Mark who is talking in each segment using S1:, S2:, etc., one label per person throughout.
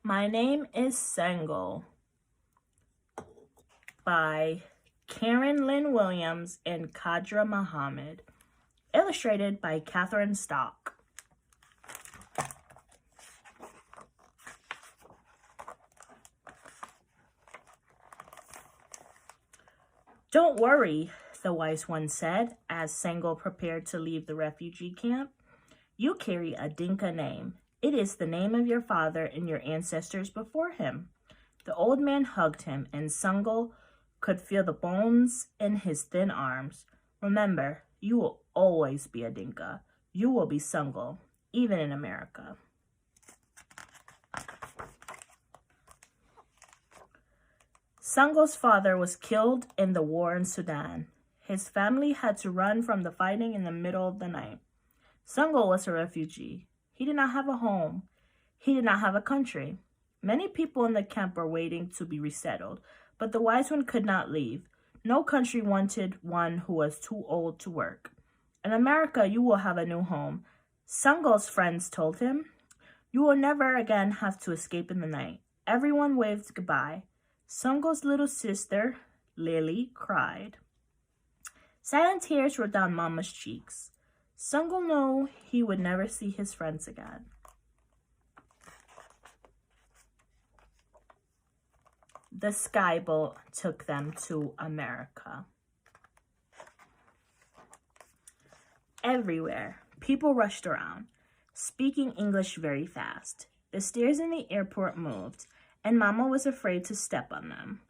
S1: My name is Sangoel by Karen Lynn Williams and Kadra Muhammad. Illustrated by Catherine Stock. Don't worry, the wise one said as Sangoel prepared to leave the refugee camp. You carry a Dinka name. It is the name of your father and your ancestors before him. The old man hugged him, and Sangoel could feel the bones in his thin arms. Remember, you will always be a Dinka. You will be Sangoel, even in America. Sangoel's father was killed in the war in Sudan. His family had to run from the fighting in the middle of the night. Sangoel was a refugee. He did not have a home. He did not have a country. Many people in the camp were waiting to be resettled, but the wise one could not leave. No country wanted one who was too old to work. In America, you will have a new home. Sangoel's friends told him, you will never again have to escape in the night. Everyone waved goodbye. Sangoel's little sister, Lily, cried. Silent tears rolled down Mama's cheeks. Sangoel knew he would never see his friends again. The skyboat took them to America. Everywhere, people rushed around, speaking English very fast. The stairs in the airport moved, and Mama was afraid to step on them.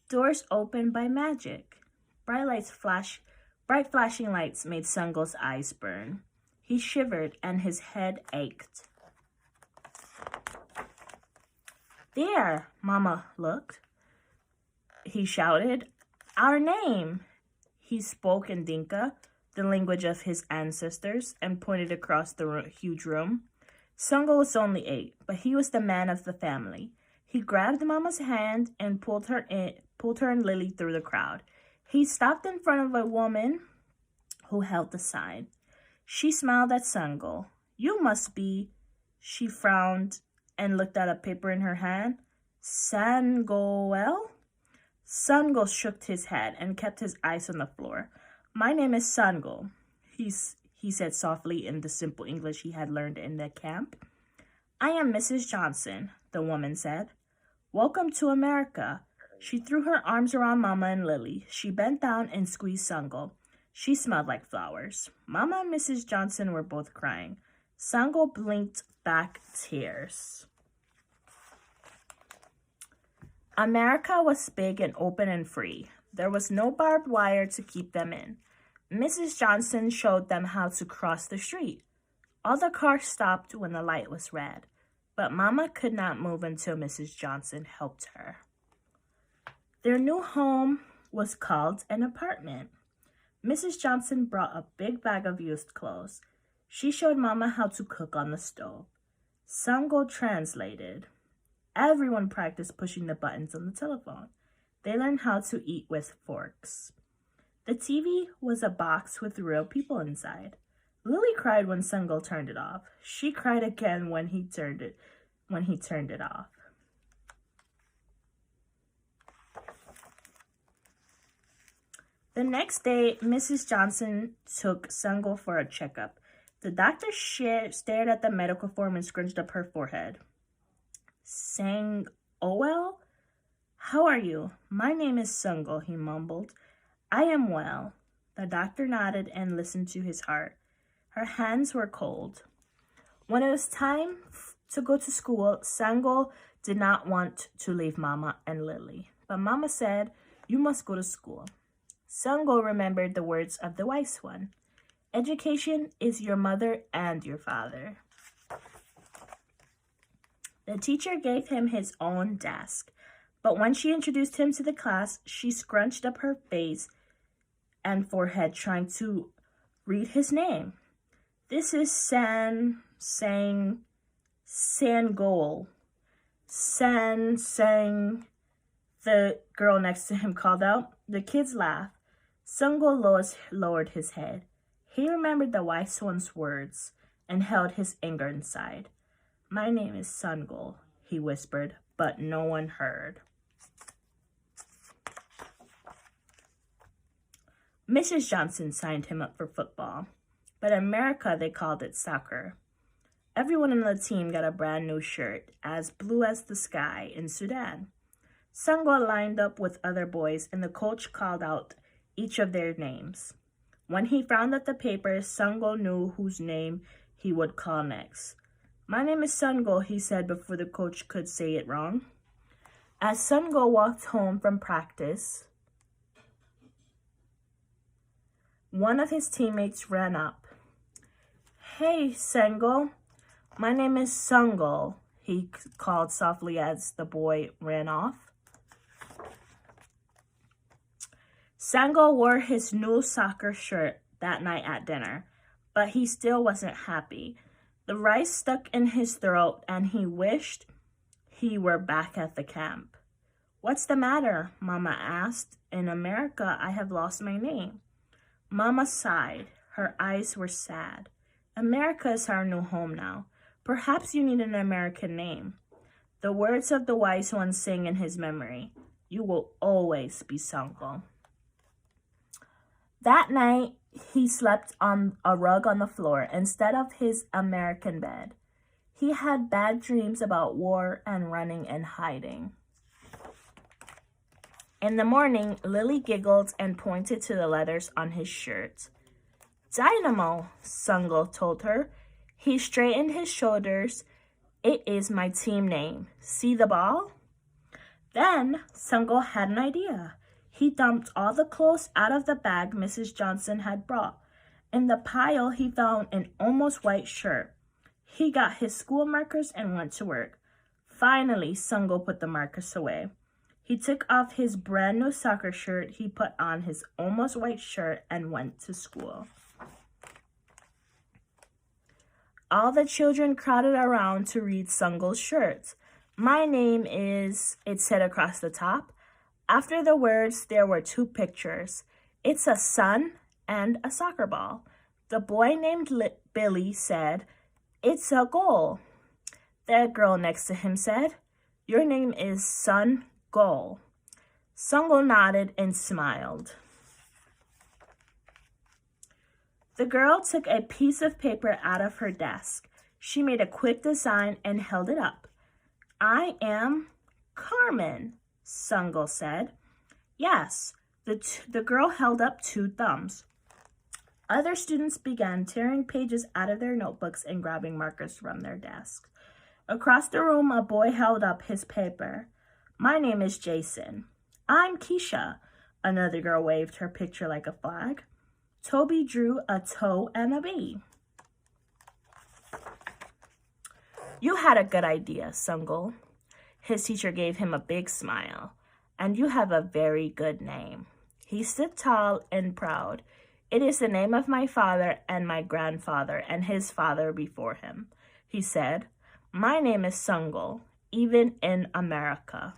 S1: Doors opened by magic. Bright flashing lights made Sangoel's eyes burn. He shivered and his head ached. There, Mama looked. He shouted, our name. He spoke in Dinka, the language of his ancestors, and pointed across the huge room. Sangoel was only 8, but he was the man of the family. He grabbed Mama's hand and pulled her and Lily through the crowd. He stopped in front of a woman who held the sign. She smiled at Sangoel. You must be, she frowned and looked at a paper in her hand. Sangoel? Sangoel shook his head and kept his eyes on the floor. My name is Sangoel, he said softly in the simple English he had learned in the camp. I am Mrs. Johnson, the woman said. Welcome to America. She threw her arms around Mama and Lily. She bent down and squeezed Sangoel. She smelled like flowers. Mama and Mrs. Johnson were both crying. Sangoel blinked back tears. America was big and open and free. There was no barbed wire to keep them in. Mrs. Johnson showed them how to cross the street. All the cars stopped when the light was red, but Mama could not move until Mrs. Johnson helped her. Their new home was called an apartment. Mrs. Johnson brought a big bag of used clothes. She showed Mama how to cook on the stove. Sangoel translated. Everyone practiced pushing the buttons on the telephone. They learned how to eat with forks. The TV was a box with real people inside. Lily cried when Sangoel turned it off. She cried again when he turned it off. The next day, Mrs. Johnson took Sangoel for a checkup. The doctor stared at the medical form and scrunched up her forehead. Sangoel? How are you? My name is Sangoel, he mumbled. I am well. The doctor nodded and listened to his heart. Her hands were cold. When it was time to go to school, Sangoel did not want to leave Mama and Lily. But Mama said, you must go to school. Sangoel remembered the words of the wise one. Education is your mother and your father. The teacher gave him his own desk, but when she introduced him to the class, she scrunched up her face and forehead trying to read his name. This is Sangoel. Sang, the girl next to him called out. The kids laughed. Sangoel lowered his head. He remembered the wise one's words and held his anger inside. My name is Sangoel, he whispered, but no one heard. Mrs. Johnson signed him up for football, but in America they called it soccer. Everyone on the team got a brand new shirt, as blue as the sky in Sudan. Sangoel lined up with other boys, and the coach called out each of their names. When he frowned at the papers, Sangoel knew whose name he would call next. "My name is Sangoel," he said before the coach could say it wrong. As Sangoel walked home from practice, one of his teammates ran up. "Hey, Sangoel. My name is Sangoel," he called softly as the boy ran off. Sangoel wore his new soccer shirt that night at dinner, but he still wasn't happy. The rice stuck in his throat, and he wished he were back at the camp. "What's the matter?" Mama asked. "In America, I have lost my name." Mama sighed. Her eyes were sad. "America is our new home now. Perhaps you need an American name." The words of the wise one sing in his memory. "You will always be Sangoel." That night, he slept on a rug on the floor instead of his American bed. He had bad dreams about war and running and hiding. In the morning, Lily giggled and pointed to the letters on his shirt. "Dynamo," Sangoel told her. He straightened his shoulders. "It is my team name. See the ball?" Then Sangoel had an idea. He dumped all the clothes out of the bag Mrs. Johnson had brought. In the pile, he found an almost white shirt. He got his school markers and went to work. Finally, Sangoel put the markers away. He took off his brand new soccer shirt, he put on his almost white shirt, and went to school. All the children crowded around to read Sangoel's shirt. "My name is," it said across the top. After the words, there were two pictures. It's a sun and a soccer ball. The boy named Billy said, "It's a goal." The girl next to him said, "Your name is Sangoel." Sangoel nodded and smiled. The girl took a piece of paper out of her desk. She made a quick design and held it up. "I am Carmen," Sangoel said. "Yes." The girl held up two thumbs. Other students began tearing pages out of their notebooks and grabbing markers from their desks. Across the room, a boy held up his paper. "My name is Jason." "I'm Keisha." Another girl waved her picture like a flag. Toby drew a toe and a bee. "You had a good idea, Sangoel." His teacher gave him a big smile. "And you have a very good name." He stood tall and proud. "It is the name of my father and my grandfather and his father before him," he said. "My name is Sangoel, even in America."